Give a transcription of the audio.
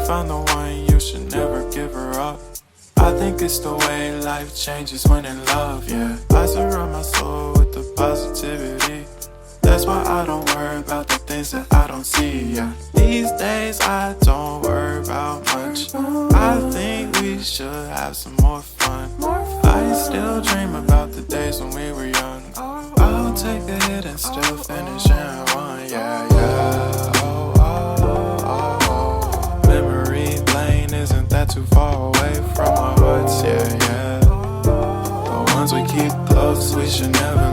found the one, you should never give her up. I think it's the way life changes when in love, yeah. I surround my soul with the positivity. That's why I don't worry about the things that I don't see, yeah. These days I don't worry about much. I think we should have some more fun. I still dream about the days when we were young. I'll take a hit and still finish and one, yeah, yeah. Oh, oh, oh, oh. Memory lane isn't that too far away from our hearts, yeah, yeah. The ones we keep close, we should never